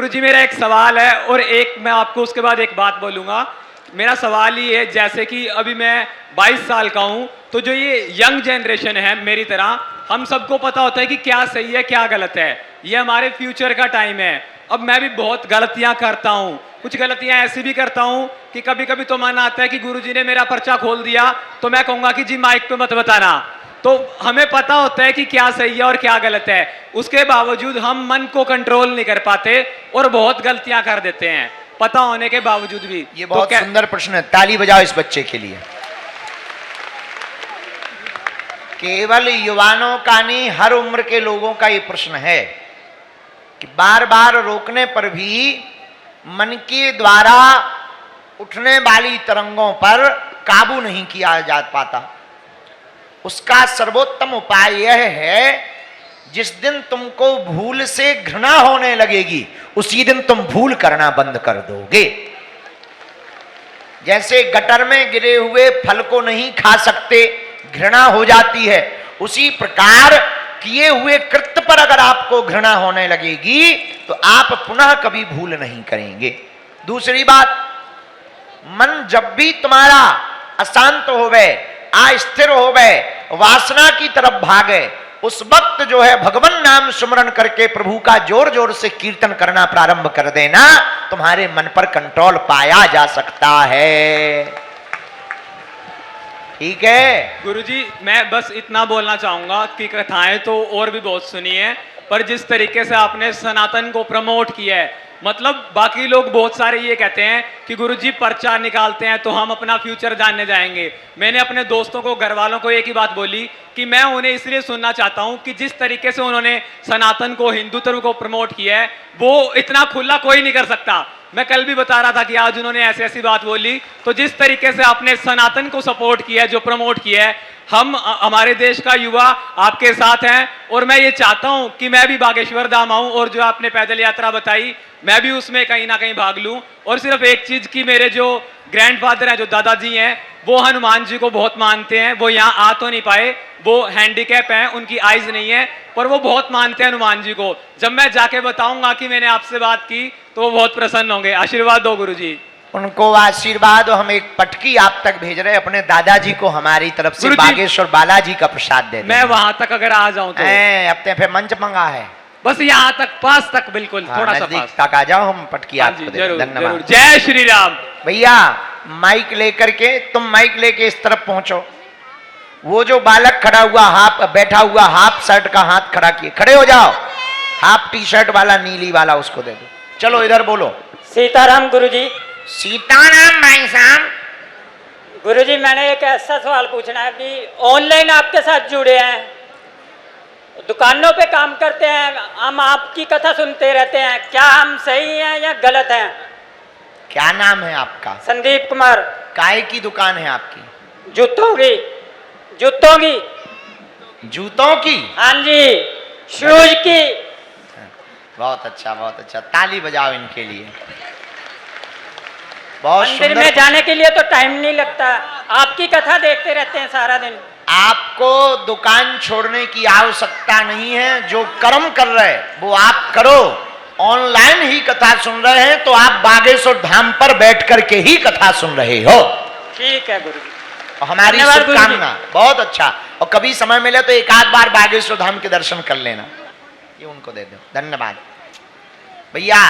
गुरुजी मेरा एक सवाल है और एक मैं आपको उसके बाद एक बात बोलूँगा। मेरा सवाल ये है, जैसे कि अभी मैं 22 साल का हूँ, तो जो ये यंग जनरेशन है मेरी तरह, हम सबको पता होता है कि क्या सही है क्या गलत है, ये हमारे फ्यूचर का टाइम है। अब मैं भी बहुत गलतियाँ करता हूँ, कुछ गलतियाँ ऐसी भी करता हूँ कि कभी कभी तो मन आता है कि गुरुजी ने मेरा पर्चा खोल दिया तो मैं कहूँगा कि जी माइक पे मत बताना। तो हमें पता होता है कि क्या सही है और क्या गलत है, उसके बावजूद हम मन को कंट्रोल नहीं कर पाते और बहुत गलतियां कर देते हैं पता होने के बावजूद भी। ये बहुत सुंदर प्रश्न है, ताली बजाओ इस बच्चे के लिए। केवल युवाओं का नहीं, हर उम्र के लोगों का ये प्रश्न है कि बार बार रोकने पर भी मन के द्वारा उठने वाली तरंगों पर काबू नहीं किया जा पाता। उसका सर्वोत्तम उपाय यह है, जिस दिन तुमको भूल से घृणा होने लगेगी उसी दिन तुम भूल करना बंद कर दोगे। जैसे गटर में गिरे हुए फल को नहीं खा सकते, घृणा हो जाती है, उसी प्रकार किए हुए कृत्य पर अगर आपको घृणा होने लगेगी तो आप पुनः कभी भूल नहीं करेंगे। दूसरी बात, मन जब भी तुम्हारा अशांत होवे, अस्थिर होवे, वासना की तरफ भागे, उस वक्त जो है भगवान नाम सुमरण करके प्रभु का जोर जोर से कीर्तन करना प्रारंभ कर देना, तुम्हारे मन पर कंट्रोल पाया जा सकता है। ठीक है गुरुजी, मैं बस इतना बोलना चाहूंगा कि कथाएं तो और भी बहुत सुनी है, पर जिस तरीके से आपने सनातन को प्रमोट किया है, मतलब बाकी लोग बहुत सारे ये कहते हैं कि गुरुजी पर्चा निकालते हैं तो हम अपना फ्यूचर जानने जाएंगे। मैंने अपने दोस्तों को, घर वालों को एक ही बात बोली कि मैं उन्हें इसलिए सुनना चाहता हूं कि जिस तरीके से उन्होंने सनातन को, हिंदुत्व को प्रमोट किया है, वो इतना खुला कोई नहीं कर सकता। मैं कल भी बता रहा था कि आज उन्होंने ऐसी ऐसी बात बोली, तो जिस तरीके से आपने सनातन को सपोर्ट किया है, जो प्रमोट किया है, हम हमारे देश का युवा आपके साथ हैं और मैं ये चाहता हूं कि मैं भी बागेश्वर धाम आऊं और जो आपने पैदल यात्रा बताई मैं भी उसमें कहीं ना कहीं भाग लूं। और सिर्फ एक चीज की, मेरे जो ग्रैंडफादर हैं, जो दादाजी हैं, वो हनुमान जी को बहुत मानते हैं। वो यहाँ आ तो नहीं पाए, वो हैंडीकैप हैं, उनकी आइज नहीं है, पर वो बहुत मानते हैं हनुमान जी को। जब मैं जाके बताऊंगा कि मैंने आपसे बात की तो वो बहुत प्रसन्न होंगे। आशीर्वाद दो गुरुजी। उनको आशीर्वाद। हम एक पटकी आप तक भेज रहे हैं, अपने दादाजी को हमारी तरफ से बागेश्वर बालाजी का प्रसाद दे दें। मैं वहां तक अगर आ जाऊं तो अपने फिर मंच मंगा है, बस यहाँ तक, पास तक, बिल्कुल थोड़ा सा पास तक आ जाओ, हम पटकी आपको दे दें। धन्यवाद। जय श्री राम। भैया माइक लेकर के, तुम माइक लेके इस तरफ पहुंचो। वो जो बालक खड़ा हुआ, बैठा हुआ, हाफ शर्ट का हाथ खड़ा किए, खड़े हो जाओ। हाफ टी शर्ट वाला, नीली वाला, उसको दे दो। चलो इधर बोलो। सीताराम गुरुजी। सीताराम भाई साहब। गुरुजी, मैंने एक ऐसा सवाल पूछना है कि ऑनलाइन आपके साथ जुड़े हैं, दुकानों पे काम करते हैं, हम आपकी कथा सुनते रहते हैं, क्या हम सही हैं या गलत हैं? क्या नाम है आपका? संदीप कुमार। काय की दुकान है आपकी? जूतों की। जूतों की? जूतों की? हाँ जी, शूज की। बहुत अच्छा, बहुत अच्छा, ताली बजाओ इनके लिए। बहुत मंदिर में जाने के लिए तो टाइम नहीं लगता, आपकी कथा देखते रहते हैं सारा दिन। आपको दुकान छोड़ने की आवश्यकता नहीं है, जो कर्म कर रहे हैं वो आप करो। ऑनलाइन ही कथा सुन रहे हैं तो आप बागेश्वर धाम पर बैठ करके ही कथा सुन रहे हो। ठीक है गुरुजी, हमारी शुभकामना। बहुत अच्छा। और कभी समय मिले तो एक आध बार बागेश्वर धाम के दर्शन कर लेना। ये उनको दे दो। धन्यवाद। भैया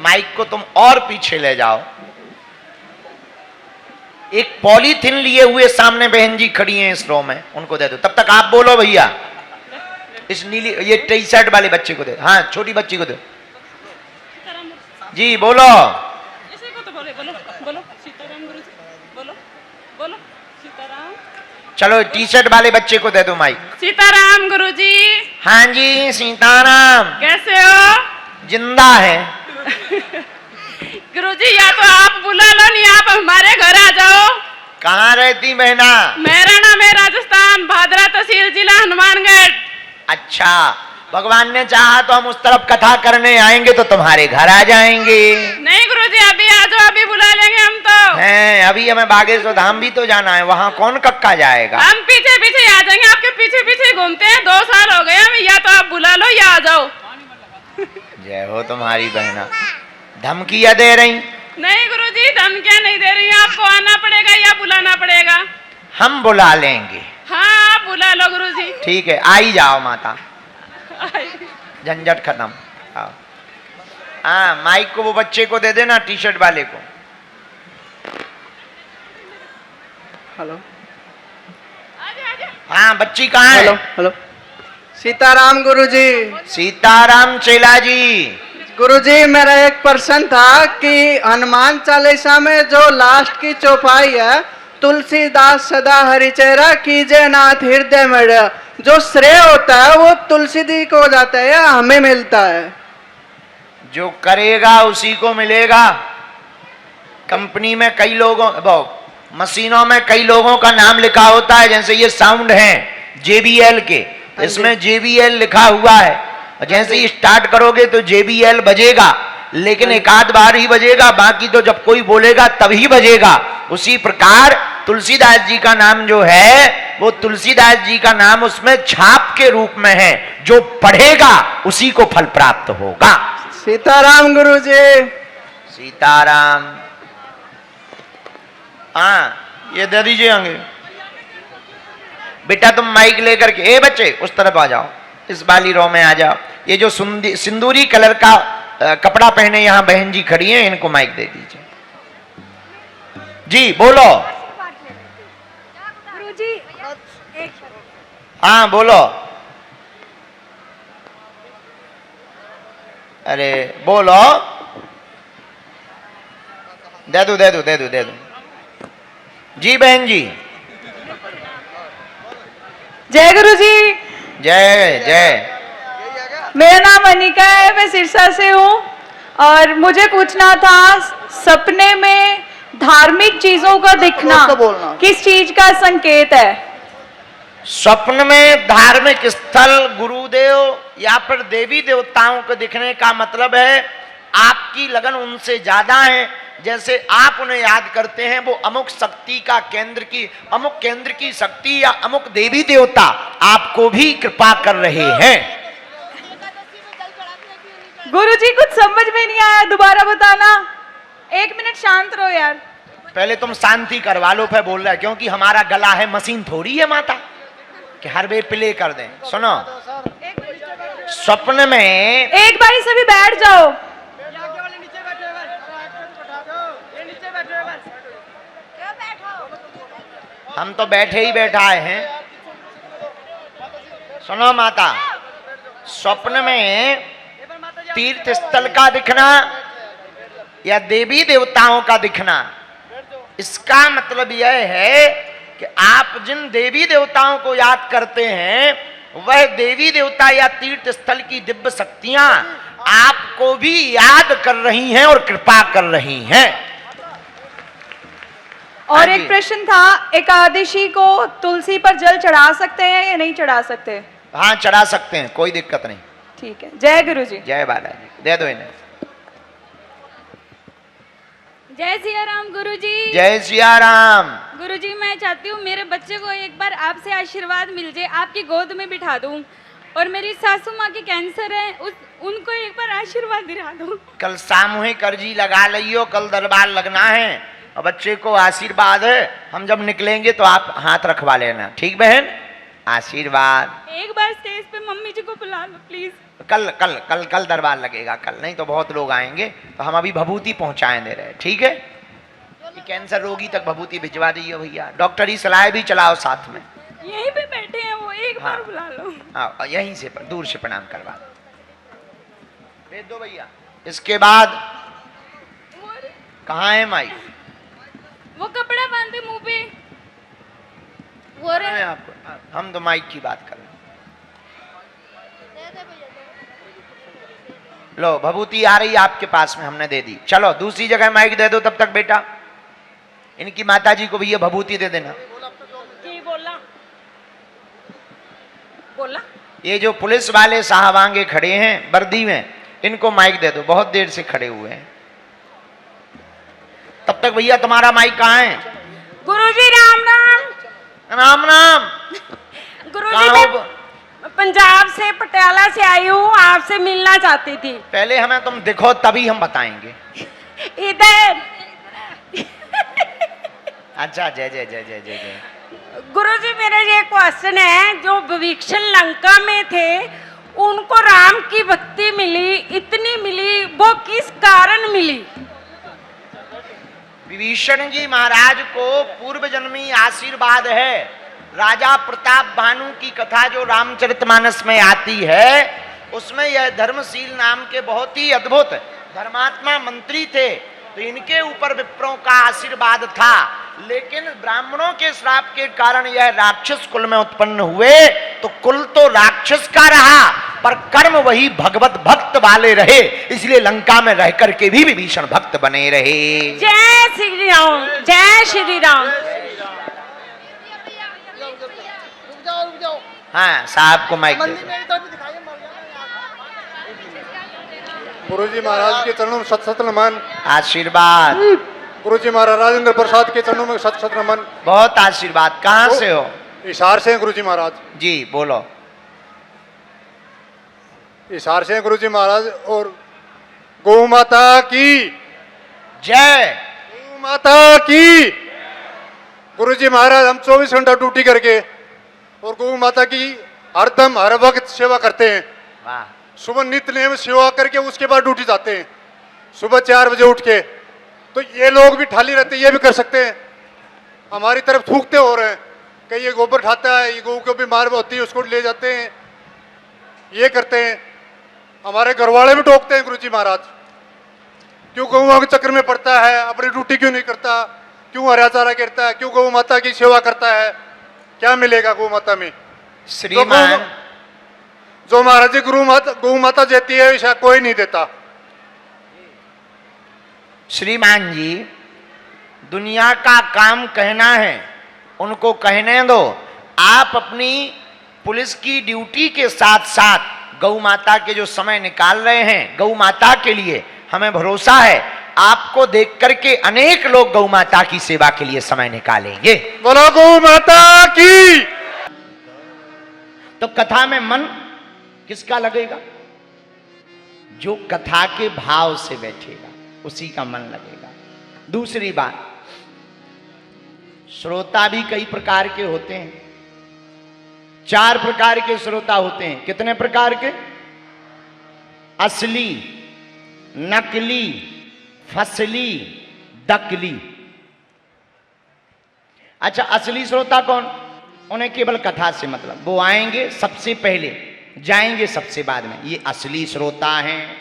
माइक को तुम और पीछे ले जाओ। एक पॉलीथिन लिए हुए सामने बहन जी खड़ी हैं इस रो में, उनको दे दो। तब तक आप बोलो भैया। इस नीली, ये टी शर्ट वाले बच्चे को दे। हाँ, छोटी बच्ची को दो जी। बोलो। इसी को तो बोले, बोलो बोलो सीताराम गुरुजी, बोलो बोलो सीताराम। चलो टी शर्ट वाले बच्चे को दे दो माइक। सीताराम गुरुजी। हाँ जी, सीताराम। कैसे हो? जिंदा है गुरुजी, या तो आप बुला लो, नहीं आप हमारे घर आ जाओ। कहाँ रहती बहना? मेरा नाम है राजस्थान, भादरा तहसील, जिला हनुमानगढ़। अच्छा, भगवान ने चाहा तो हम उस तरफ कथा करने आएंगे तो तुम्हारे घर आ जाएंगे। नहीं गुरुजी, अभी आ जाओ, अभी बुला लेंगे हम तो। हैं, अभी हमें बागेश्वर धाम भी तो जाना है, वहाँ कौन कक्का जाएगा? हम पीछे पीछे आ जाएंगे, आपके पीछे पीछे घूमते हैं, 2 साल हो गए हमें। या तो आप बुला लो या आ जाओ। जय हो तुम्हारी बहना। धमकियां दे रही? नहीं गुरुजी, धमकियां नहीं दे रही हैं, आपको आना पड़ेगा या बुलाना पड़ेगा? हम बुला लेंगे। हाँ, आप बुला लो गुरुजी। ठीक है, आई जाओ माता, झंझट खत्म। आओ। हाँ, माइक को वो बच्चे को दे देना, टी शर्ट वाले को। हेलो हाँ, बच्ची कहाँ है? Hello hello. सीताराम गुरुजी। सीताराम चेला जी। गुरुजी, मेरा एक प्रश्न था कि हनुमान चालीसा में जो लास्ट की चौपाई है, तुलसीदास सदा हरिचेरा कीजे नाथ हृदय में, जो श्रेय होता है वो तुलसी दी को हो जाता है या हमें मिलता है? जो करेगा उसी को मिलेगा। कंपनी में कई लोगों, मशीनों में कई लोगों का नाम लिखा होता है, जैसे ये साउंड है JBL के, इसमें JBL लिखा हुआ है, और जैसे ही स्टार्ट करोगे तो JBL बजेगा, लेकिन एक आध बार ही बजेगा, बाकी तो जब कोई बोलेगा तभी बजेगा। उसी प्रकार तुलसीदास जी का नाम जो है वो तुलसीदास जी का नाम उसमें छाप के रूप में है, जो पढ़ेगा उसी को फल प्राप्त होगा। सीताराम गुरुजी। सीताराम। हाँ, ये दे दीजिए आगे। बेटा तुम माइक लेकर के, ए बच्चे उस तरफ आ जाओ, इस वाली रो में आ जाओ। ये जो सिंदूरी कलर का कपड़ा पहने यहाँ बहन जी खड़ी हैं, इनको माइक दे दीजिए। जी बोलो। गुरुजी, हाँ बोलो। अरे बोलो। दे दो दे दो दे दो दे दो। जी बहन जी। जय गुरुजी। जय जय। मेरा नाम अनिका है, मैं सिरसा से हूँ और मुझे पूछना था, सपने में धार्मिक चीजों का दिखना किस चीज का संकेत है? स्वप्न में धार्मिक स्थल, गुरुदेव या फिर देवी देवताओं को दिखने का मतलब है आपकी लगन उनसे ज्यादा है। जैसे आप उन्हें याद करते हैं, वो अमुक शक्ति का अमुक केंद्र की शक्ति या अमुक देवी देवता आपको भी कृपा कर रहे हैं। गुरुजी कुछ समझ में नहीं आया, दोबारा बताना। 1 मिनट शांत रहो यार। पहले तुम शांति करवा लो, फिर बोल रहा है, क्योंकि हमारा गला है, मशीन थोड़ी है माता कि हर वे प्ले कर दें। सुनो, स्वप्न में एक बारी सभी बैठ जाओ। हम तो बैठे ही बैठाए हैं। सुनो माता, स्वप्न में तीर्थ स्थल का दिखना या देवी देवताओं का दिखना, इसका मतलब यह है कि आप जिन देवी देवताओं को याद करते हैं वह देवी देवता या तीर्थ स्थल की दिव्य शक्तियां आपको भी याद कर रही हैं और कृपा कर रही हैं। और एक प्रश्न था, एकादशी को तुलसी पर जल चढ़ा सकते हैं या नहीं चढ़ा सकते? हाँ चढ़ा सकते हैं, कोई दिक्कत नहीं। ठीक है, जय गुरुजी। जय बालाजी। दे दो इन्हें। जय सिया राम गुरुजी। जय सिया राम। गुरुजी, मैं चाहती हूँ मेरे बच्चे को एक बार आपसे आशीर्वाद मिल जाए, आपकी गोद में बिठा दूँ, और मेरी सासू माँ की कैंसर है, उनको एक बार आशीर्वाद दिला दूँ। कल सामूहिक अर्जी लगा लियो, कल दरबार लगना है और बच्चे को आशीर्वाद है। हम जब निकलेंगे तो आप हाथ रखवा लेना, ठीक बहन? आशीर्वाद। एक बार स्टेज पे मम्मी जी को बुला लो प्लीज। कल कल कल कल दरबार लगेगा, कल नहीं तो बहुत लोग आएंगे, तो हम अभी भभूति पहुंचाए दे रहे, ठीक है? कैंसर रोगी तक भभूति भिजवा दीजिए भैया। डॉक्टरी सलाह भी चलाओ साथ में। यहीं पे बैठे हैं वो, एक बार बुला लो। हाँ, यहीं से दूर से प्रणाम करवा दो। भेज दो भैया। इसके बाद कहाँ है माइक? वो कपड़ा बांधे मुंह पे वो रहे। आपको हम तो माइक की बात कर रहे हैं। लो भभूति आ रही आपके पास में, हमने दे दी। चलो दूसरी जगह माइक दे दो तब तक बेटा। इनकी माता जी को भी ये भभूति दे देना। बोला ये जो पुलिस वाले साहब आगे खड़े हैं वर्दी में, इनको माइक दे दो, बहुत देर से खड़े हुए हैं। तब तक भैया तुम्हारा माइक कहाँ है? गुरुजी राम राम। राम राम। गुरुजी पंजाब से, पटियाला से आई हूँ, आपसे मिलना चाहती थी। पहले हमें तुम दिखो तभी हम बताएंगे। इधर। अच्छा, जय जय जय जय जय जय। गुरुजी मेरा ये क्वेश्चन है, जो विभीषण लंका में थे उनको राम की भक्ति मिली, इतनी मिली, वो किस कारण मिली? विभीषण जी महाराज को पूर्व जन्मी आशीर्वाद है। राजा प्रताप भानु की कथा जो रामचरितमानस में आती है, उसमें यह धर्मशील नाम के बहुत ही अद्भुत धर्मात्मा मंत्री थे, तो इनके ऊपर विप्रों का आशीर्वाद था। लेकिन ब्राह्मणों के श्राप के कारण यह राक्षस कुल में उत्पन्न हुए, तो कुल तो राक्षस का रहा पर कर्म वही भगवत भक्त वाले रहे, इसलिए लंका में रह करके भी विभीषण भक्त बने रहे। जय श्री राम, जय श्री राम। हाँ, साहब को माइक दे दो। गुरुजी महाराज के चरणों में शत शत नमन। आशीर्वाद। गुरुजी महाराज राजेंद्र प्रसाद के चरणों में शत शत नमन। बहुत आशीर्वाद। कहाँ से हो? हिसार से हैं गुरुजी महाराज। जी बोलो। हिसार से हैं गुरुजी महाराज। और गौ माता की जय। गौ माता की। गुरुजी महाराज हम 24 घंटा ड्यूटी करके और गौ माता की हरदम हर वक्त सेवा करते हैं। वाह। सुबह नित्य नेम सेवा करके उसके बाद ड्यूटी जाते हैं, सुबह 4 बजे उठ के। तो ये लोग भी ठाली रहते, ये भी कर सकते हैं। हमारी तरफ थूकते हो रहे हैं, कहीं ये गोबर खाता है, ये गौ को बीमार होती है उसको ले जाते हैं, ये करते हैं। हमारे घर वाले भी टोकते हैं गुरुजी महाराज, क्यों गौओं के चक्कर में पड़ता है, अपनी ड्यूटी क्यों नहीं करता, क्यों हरा चारा करता है, क्यों गौ माता की सेवा करता है, क्या मिलेगा गौ माता में? श्रीमान, जो महाराज जी गौ माता देती है ऐसा कोई नहीं देता। श्रीमान जी, दुनिया का काम कहना है, उनको कहने दो। आप अपनी पुलिस की ड्यूटी के साथ साथ गौ माता के जो समय निकाल रहे हैं, गौ माता के लिए हमें भरोसा है आपको देख करके अनेक लोग गौ माता की सेवा के लिए समय निकालेंगे। बोलो गौ माता की। तो कथा में मन किसका लगेगा? जो कथा के भाव से बैठेगा उसी का मन लगेगा। दूसरी बात, श्रोता भी कई प्रकार के होते हैं। 4 प्रकार के श्रोता होते हैं। कितने प्रकार के? असली, नकली, फसली, दकली। अच्छा, असली श्रोता कौन? उन्हें केवल कथा से मतलब, वो आएंगे सबसे पहले, जाएंगे सबसे बाद में, ये असली श्रोता हैं।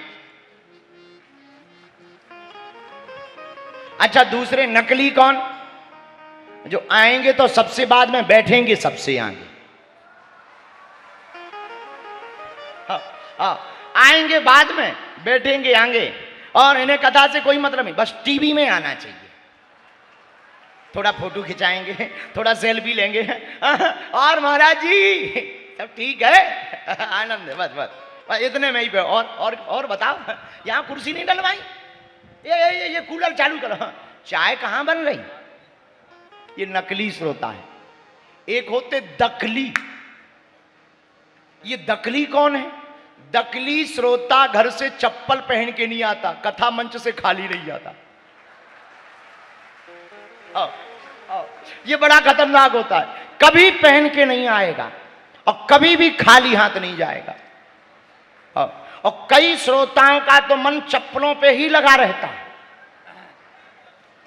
अच्छा, दूसरे नकली कौन? जो आएंगे तो सबसे बाद में, बैठेंगे सबसे आगे। आएंगे बाद में, बैठेंगे आगे, और इन्हें कथा से कोई मतलब नहीं, बस टीवी में आना चाहिए। थोड़ा फोटो खिंचाएंगे, थोड़ा सेल्फी लेंगे, और महाराज जी सब ठीक है, आनंद है, बस बस इतने में ही। और बताओ, यहाँ कुर्सी नहीं डलवाई, ये कूलर चालू करो, चाय कहाँ बन रही? ये नकली श्रोता है। एक होते दकली। ये दकली कौन है? दकली श्रोता घर से चप्पल पहन के नहीं आता, कथा मंच से खाली नहीं जाता। ये बड़ा खतरनाक होता है, कभी पहन के नहीं आएगा और कभी भी खाली हाथ नहीं जाएगा। और कई श्रोताओं का तो मन चप्पलों पे ही लगा रहता है।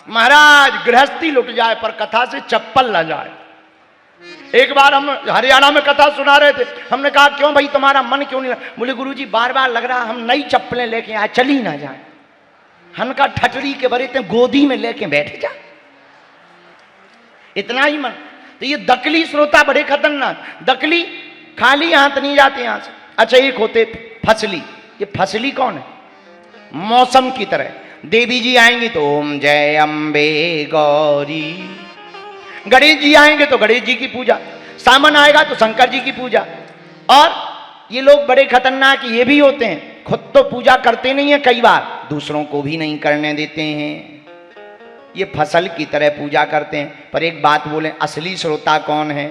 महाराज गृहस्थी लुट जाए पर कथा से चप्पल न जाए। एक बार हम हरियाणा में कथा सुना रहे थे, हमने कहा क्यों भाई तुम्हारा मन क्यों नहीं लगा? बोले गुरुजी बार बार लग रहा हम नई चप्पलें लेके आए, चली ना जाए। हम का ठटरी के बरे ते गोदी में लेके बैठ जा, इतना ही मन। तो ये दकली श्रोता बड़े खतरनाक। दकली खाली हाथ नहीं जाते यहां से। अच्छा, एक होते फसली। ये फसली कौन है? मौसम की तरह देवी जी आएंगी तो ओम जय अम्बे गौरी, गणेश जी आएंगे तो गणेश जी की पूजा, सामन आएगा तो शंकर जी की पूजा। और ये लोग बड़े खतरनाक ये भी होते हैं, खुद तो पूजा करते नहीं है, कई बार दूसरों को भी नहीं करने देते हैं। ये फसल की तरह पूजा करते हैं। पर एक बात बोले, असली श्रोता कौन है?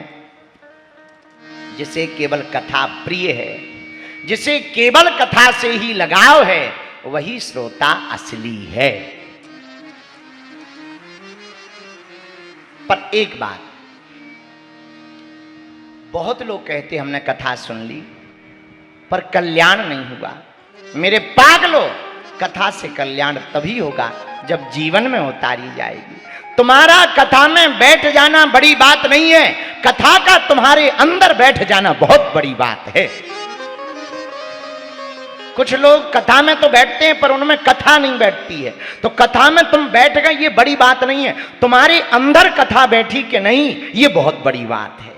जिसे केवल कथा प्रिय है, जिसे केवल कथा से ही लगाव है, वही श्रोता असली है। पर एक बात, बहुत लोग कहते हमने कथा सुन ली पर कल्याण नहीं हुआ। मेरे पागलों, कथा से कल्याण तभी होगा जब जीवन में उतारी जाएगी। तुम्हारा कथा में बैठ जाना बड़ी बात नहीं है, कथा का तुम्हारे अंदर बैठ जाना बहुत बड़ी बात है। कुछ लोग कथा में तो बैठते हैं पर उनमें कथा नहीं बैठती है। तो कथा में तुम बैठ गए ये बड़ी बात नहीं है, तुम्हारे अंदर कथा बैठी कि नहीं ये बहुत बड़ी बात है।